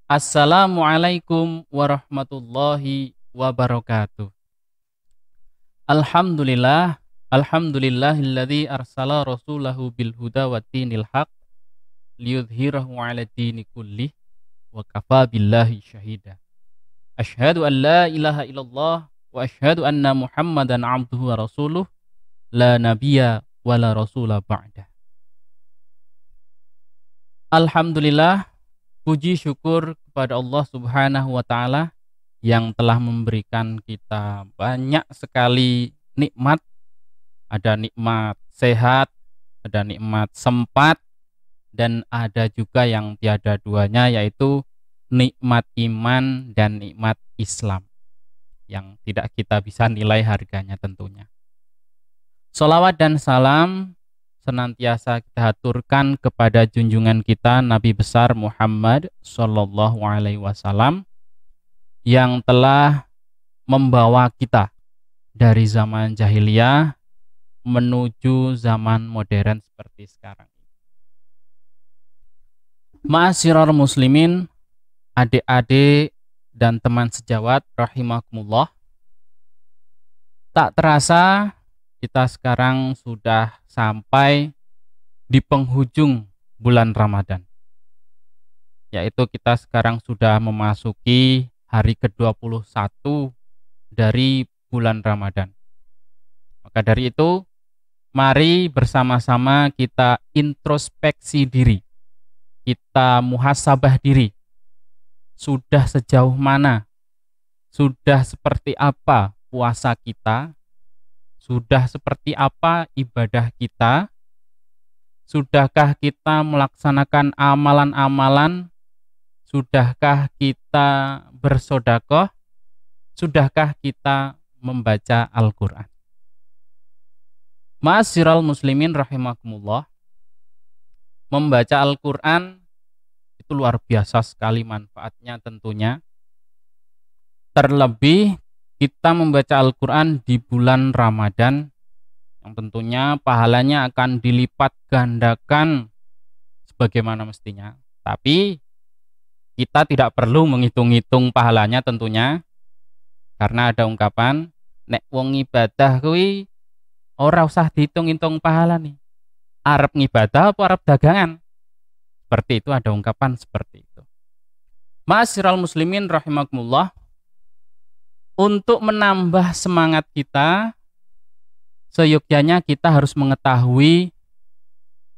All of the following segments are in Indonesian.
Assalamualaikum warahmatullahi wabarakatuh. Alhamdulillah, alhamdulillahilladzi arsala rasulahu bil huda wa dinil haq liyudhhirahu 'ala dini kullih wa kafa billahi syahida. Asyhadu an la ilaha illallah wa asyhadu anna Muhammadan 'abduhu wa rasuluh la nabiyya wa la rasula ba'da. Alhamdulillah, puji syukur kepada Allah Subhanahu wa taala yang telah memberikan kita banyak sekali nikmat. Ada nikmat sehat, ada nikmat sempat, dan ada juga yang tiada duanya, yaitu nikmat iman dan nikmat Islam yang tidak kita bisa nilai harganya tentunya. Sholawat dan salam senantiasa kita haturkan kepada junjungan kita Nabi besar Muhammad Sallallahu Alaihi Wasallam yang telah membawa kita dari zaman jahiliyah menuju zaman modern seperti sekarang. Ma'asyiral muslimin, adik-adik dan teman sejawat rahimakumullah. Tak terasa kita sekarang sudah sampai di penghujung bulan Ramadan. Yaitu kita sekarang sudah memasuki hari ke-21 dari bulan Ramadan. Maka dari itu, mari bersama-sama kita introspeksi diri. Kita muhasabah diri. Sudah sejauh mana? Sudah seperti apa puasa kita? Sudah seperti apa ibadah kita? Sudahkah kita melaksanakan amalan-amalan? Sudahkah kita bersedekah? Sudahkah kita membaca Al-Quran? Ma'asyiral muslimin rahimakumullah, membaca Al-Quran itu luar biasa sekali manfaatnya tentunya. Terlebih kita membaca Al-Quran di bulan Ramadan, yang tentunya pahalanya akan dilipat gandakan sebagaimana mestinya. Tapi kita tidak perlu menghitung-hitung pahalanya tentunya, karena ada ungkapan nek wong ibadah kuwi ora usah dihitung-hitung pahala nih. Arep ngibadah apa arep dagangan? Seperti itu, ada ungkapan seperti itu. Ma'asyiral muslimin rahimakumullah, untuk menambah semangat kita, seyogyanya kita harus mengetahui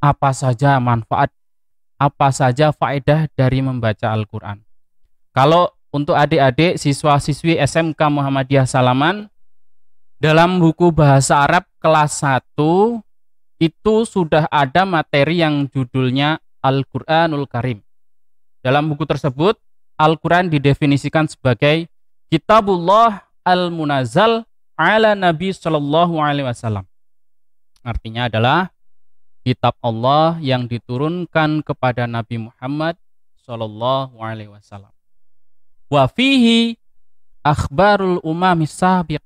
apa saja manfaat, apa saja faedah dari membaca Al-Quran. Kalau untuk adik-adik siswa-siswi SMK Muhammadiyah Salaman, dalam buku bahasa Arab kelas 1 itu sudah ada materi yang judulnya Al-Quranul Karim. Dalam buku tersebut, Al-Quran didefinisikan sebagai Kitabullah Al-Munazzal ala Nabi Sallallahu Alaihi Wasallam. Artinya adalah kitab Allah yang diturunkan kepada Nabi Muhammad Sallallahu Alaihi Wasallam. Wa fihi akhbarul umamis sabiq,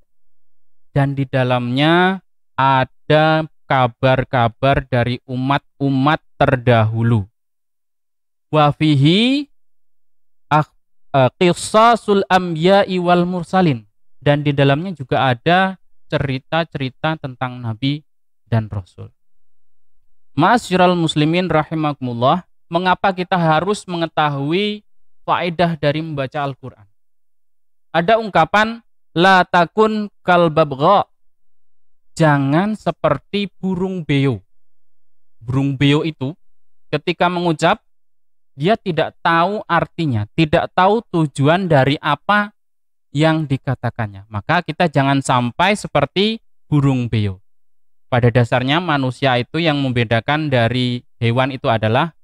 dan di dalamnya ada kabar-kabar dari umat-umat terdahulu. Wa fihi qisasul anbiya'i wal mursalin, dan di dalamnya juga ada cerita-cerita tentang nabi dan rasul. Ma'asyiral muslimin rahimakumullah, mengapa kita harus mengetahui faedah dari membaca Al-Quran? Ada ungkapan la takun kal babgha, jangan seperti burung beo. Burung beo itu ketika mengucap, dia tidak tahu artinya, tidak tahu tujuan dari apa yang dikatakannya. Maka kita jangan sampai seperti burung beo. Pada dasarnya manusia itu yang membedakan dari hewan itu adalah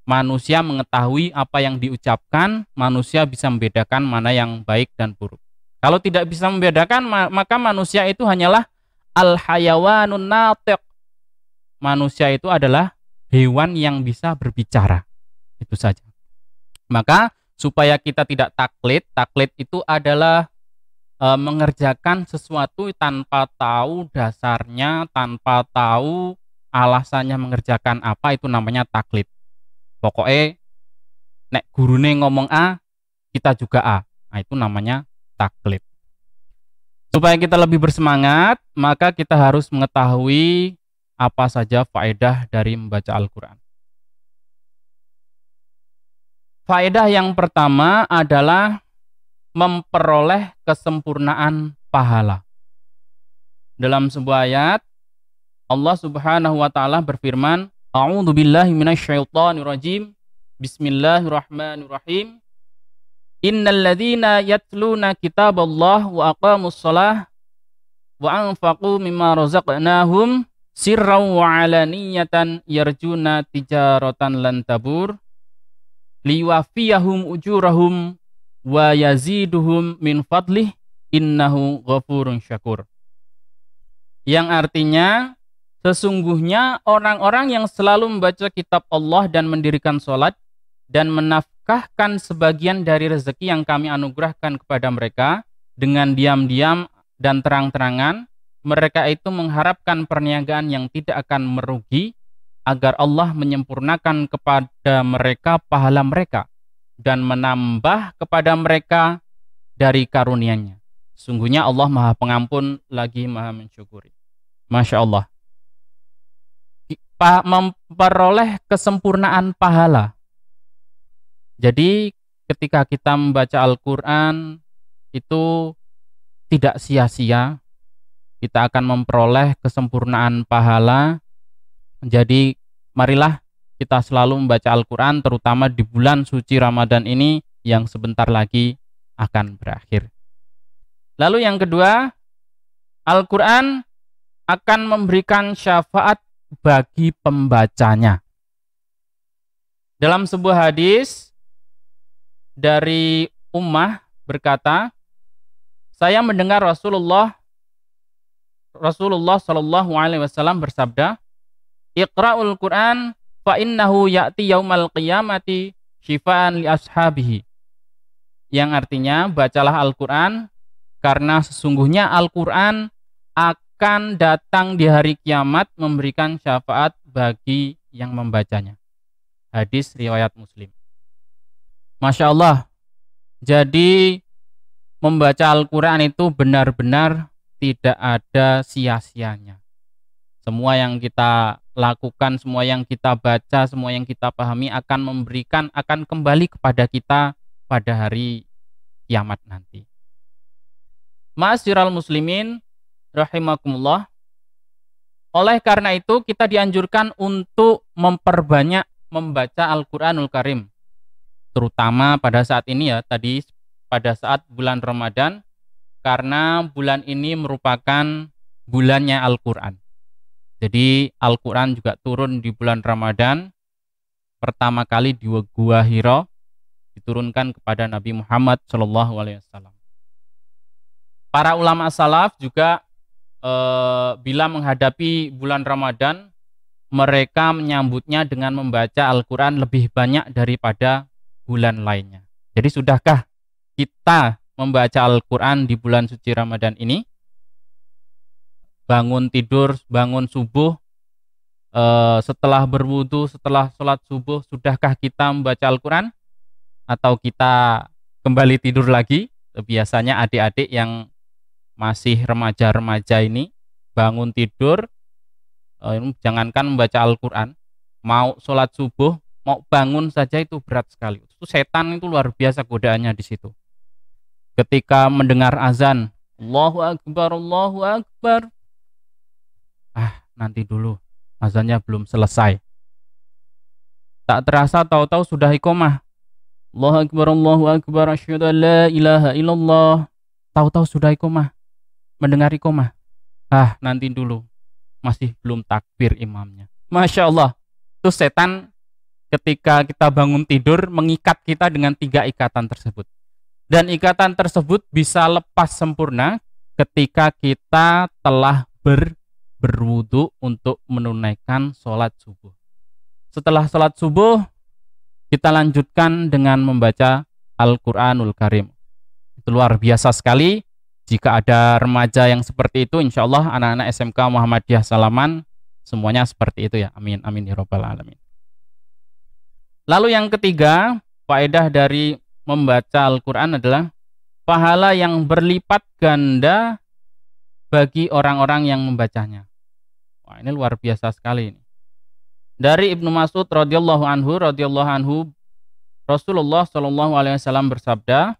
manusia mengetahui apa yang diucapkan, manusia bisa membedakan mana yang baik dan buruk. Kalau tidak bisa membedakan, maka manusia itu hanyalah al-hayawanun natiq. Manusia itu adalah hewan yang bisa berbicara. Itu saja. Maka supaya kita tidak taklid itu adalah mengerjakan sesuatu tanpa tahu dasarnya, tanpa tahu alasannya mengerjakan apa, itu namanya taklid. Pokoknya Nek gurune ngomong A, kita juga A. Nah, itu namanya taklid. Supaya kita lebih bersemangat, maka kita harus mengetahui apa saja faedah dari membaca Al-Quran. Faedah yang pertama adalah memperoleh kesempurnaan pahala. Dalam sebuah ayat, Allah Subhanahu wa taala berfirman, A'udzu billahi minasyaitonir rajim. Bismillahirrahmanirrahim. Innal ladzina yatluna kitaballah wa aqamus shalah wa anfaqu mimma razaqnahum sirran wa alaniyatan yarjuna tijaratan lan tabur liwafiyahum ujurahum wa yaziduhum min fadlih innahu ghafurun syakur. Yang artinya, sesungguhnya orang-orang yang selalu membaca kitab Allah dan mendirikan sholat dan menafkahkan sebagian dari rezeki yang kami anugerahkan kepada mereka dengan diam-diam dan terang-terangan, mereka itu mengharapkan perniagaan yang tidak akan merugi agar Allah menyempurnakan kepada mereka pahala mereka dan menambah kepada mereka dari karunia-Nya. Sungguhnya Allah Maha Pengampun lagi Maha Mensyukuri. Masya Allah. Memperoleh kesempurnaan pahala. Jadi ketika kita membaca Al-Quran itu tidak sia-sia, kita akan memperoleh kesempurnaan pahala. Jadi marilah kita selalu membaca Al-Quran, terutama di bulan suci Ramadan ini yang sebentar lagi akan berakhir. Lalu yang kedua, Al-Quran akan memberikan syafaat bagi pembacanya. Dalam sebuah hadis dari Ummah berkata, saya mendengar Rasulullah Shallallahu Alaihi Wasallam bersabda, Iqra'ul Quran fa innahu ya'ti yaumal qiyamati syifaan li ashabihi. Yang artinya, bacalah Al-Quran karena sesungguhnya Al-Quran akan datang di hari kiamat memberikan syafaat bagi yang membacanya. Hadis riwayat Muslim. Masya Allah. Jadi membaca Al-Quran itu benar-benar tidak ada sia-sianya. Semua yang kita lakukan, semua yang kita baca, semua yang kita pahami akan kembali kepada kita pada hari kiamat nanti. Ma'asyiral muslimin rahimakumullah. Oleh karena itu kita dianjurkan untuk memperbanyak membaca Al-Quranul Karim. Terutama pada saat ini ya, tadi pada saat bulan Ramadan, karena bulan ini merupakan bulannya Al-Quran. Jadi Al-Quran juga turun di bulan Ramadan. Pertama kali di Gua Hira diturunkan kepada Nabi Muhammad SAW. Para ulama salaf juga bila menghadapi bulan Ramadan, mereka menyambutnya dengan membaca Al-Quran lebih banyak daripada bulan lainnya. Jadi sudahkah kita membaca Al-Quran di bulan suci Ramadan ini? Bangun tidur, bangun subuh, setelah berwudu, setelah sholat subuh, sudahkah kita membaca Al-Quran? Atau kita kembali tidur lagi? Biasanya adik-adik yang masih remaja-remaja ini bangun tidur, jangankan membaca Al-Quran, mau sholat subuh, mau bangun saja itu berat sekali. Itu setan itu luar biasa godaannya di situ. Ketika mendengar azan, Allahu Akbar, Allahu Akbar. Nanti dulu, azannya belum selesai. Tak terasa tahu-tahu sudah iqamah. Allahu Akbar, Allahu Akbar, asyhadu an la ilaha illallah. Tahu-tahu sudah iqamah. Mendengar iqamah. Nanti dulu, masih belum takbir imamnya. Masya Allah, itu setan ketika kita bangun tidur mengikat kita dengan 3 ikatan tersebut. Dan ikatan tersebut bisa lepas sempurna ketika kita telah berwudu untuk menunaikan sholat subuh. Setelah sholat subuh, kita lanjutkan dengan membaca Al-Quranul Karim. Itu luar biasa sekali. Jika ada remaja yang seperti itu, insya Allah anak-anak SMK Muhammadiyah Salaman semuanya seperti itu ya. Amin, amin ya rabbal alamin. Lalu yang ketiga, faedah dari membaca Al-Quran adalah pahala yang berlipat ganda bagi orang-orang yang membacanya. Wah, ini luar biasa sekali ini. Dari Ibnu Mas'ud radhiyallahu anhu, Rasulullah shallallahu alaihi wasallam bersabda,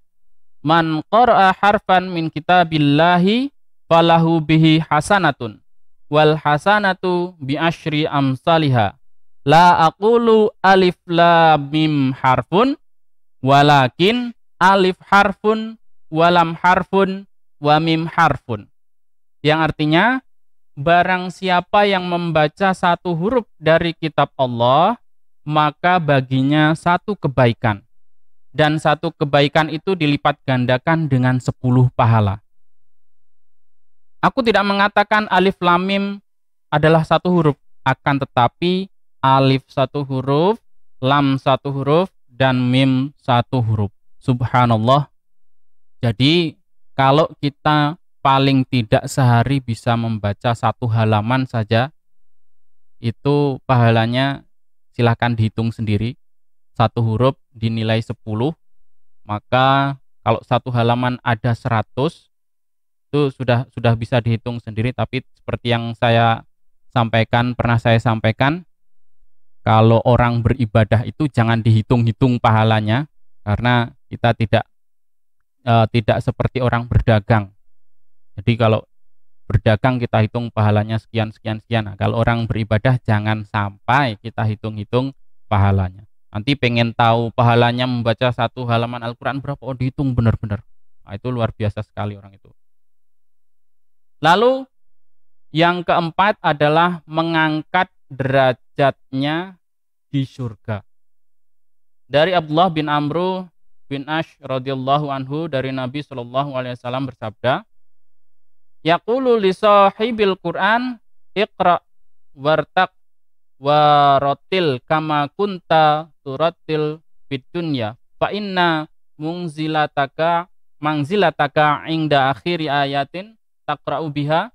"Man qara'a harfan min kitabillahi falahu bihi hasanatun wal hasanatu bi asyri amsalihha. La aqulu alif lam mim harfun walakin alif harfun walam harfun wa mim harfun." Yang artinya, barang siapa yang membaca satu huruf dari kitab Allah, maka baginya satu kebaikan. Dan satu kebaikan itu dilipat gandakan dengan 10 pahala. Aku tidak mengatakan alif lam mim adalah satu huruf, akan tetapi alif satu huruf, lam satu huruf, dan mim satu huruf. Subhanallah. Jadi kalau kita paling tidak sehari bisa membaca satu halaman saja, itu pahalanya silahkan dihitung sendiri. Satu huruf dinilai 10, maka kalau satu halaman ada 100, itu sudah bisa dihitung sendiri. Tapi seperti yang pernah saya sampaikan, kalau orang beribadah itu jangan dihitung-hitung pahalanya, karena kita tidak seperti orang berdagang. Jadi kalau berdagang kita hitung pahalanya sekian. Nah, kalau orang beribadah jangan sampai kita hitung-hitung pahalanya. Nanti pengen tahu pahalanya membaca satu halaman Al-Quran berapa, dihitung benar-benar. Nah, itu luar biasa sekali orang itu. Lalu yang keempat adalah mengangkat derajatnya di surga. Dari Abdullah bin Amr bin Ash radhiyallahu anhu, dari Nabi sallallahu alaihi wasallam bersabda, "Yaqulu li sahibil Qur'an iqra wartaq waratil kama kunta turatil fid dunya fa inna mangzilataka inda akhiri ayatin taqra'u biha."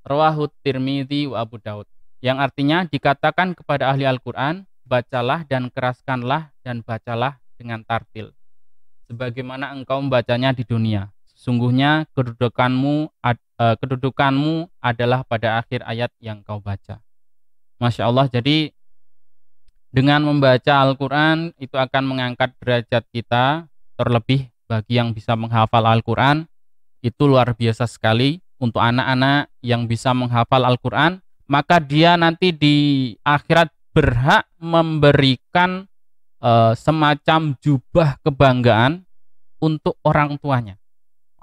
Rawahu Tirmidzi wa Abu Daud. Yang artinya, dikatakan kepada ahli Al-Quran, bacalah dan keraskanlah dan bacalah dengan tartil sebagaimana engkau membacanya di dunia. Sesungguhnya kedudukanmu adalah pada akhir ayat yang kau baca. Masya Allah. Jadi dengan membaca Al-Quran itu akan mengangkat derajat kita. Terlebih bagi yang bisa menghafal Al-Quran, itu luar biasa sekali. Untuk anak-anak yang bisa menghafal Al-Quran, maka dia nanti di akhirat berhak memberikan semacam jubah kebanggaan untuk orang tuanya.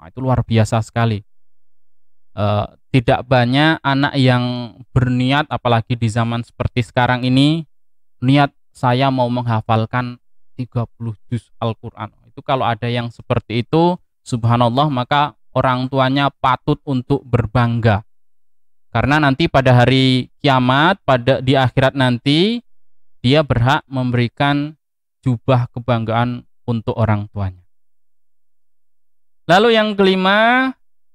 Nah, itu luar biasa sekali. Tidak banyak anak yang berniat, apalagi di zaman seperti sekarang ini, niat saya mau menghafalkan 30 juz Al-Quran. Itu kalau ada yang seperti itu, subhanallah, maka orang tuanya patut untuk berbangga. Karena nanti pada hari kiamat, di akhirat nanti, dia berhak memberikan jubah kebanggaan untuk orang tuanya. Lalu yang kelima,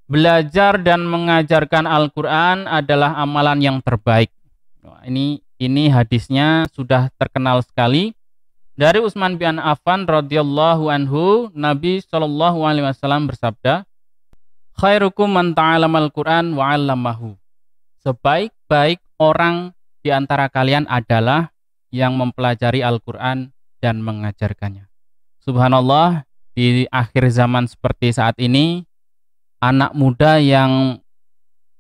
belajar dan mengajarkan Al-Quran adalah amalan yang terbaik. Ini hadisnya sudah terkenal sekali. Dari Utsman bin Affan radhiyallahu anhu, Nabi sallallahu alaihi wasallam bersabda, "Khairukum man ta'allamal Qur'an wa 'allamahu." Sebaik-baik orang di antara kalian adalah yang mempelajari Al-Quran dan mengajarkannya. Subhanallah, di akhir zaman seperti saat ini, anak muda yang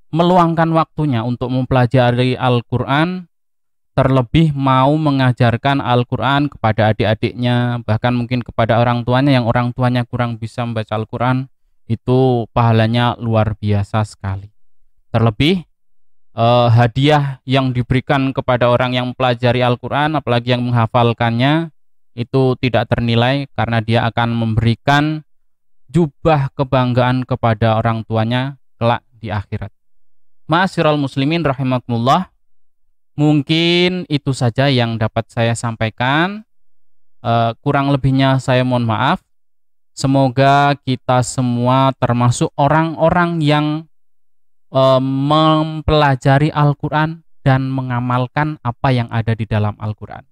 meluangkan waktunya untuk mempelajari Al-Quran, terlebih mau mengajarkan Al-Quran kepada adik-adiknya, bahkan mungkin kepada orang tuanya yang orang tuanya kurang bisa membaca Al-Quran, itu pahalanya luar biasa sekali. Terlebih hadiah yang diberikan kepada orang yang mempelajari Al-Quran, apalagi yang menghafalkannya, itu tidak ternilai karena dia akan memberikan jubah kebanggaan kepada orang tuanya kelak di akhirat. Ma'asyiral muslimin rahimakumullah, mungkin itu saja yang dapat saya sampaikan. Kurang lebihnya saya mohon maaf. Semoga kita semua termasuk orang-orang yang mempelajari Al-Quran dan mengamalkan apa yang ada di dalam Al-Quran.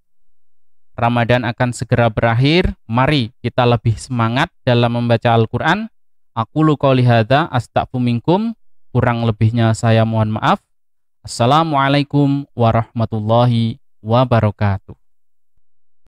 Ramadan akan segera berakhir. Mari kita lebih semangat dalam membaca Al-Quran. Aqulu qouli hadza astaghfiru minkum. Kurang lebihnya saya mohon maaf. Assalamualaikum warahmatullahi wabarakatuh.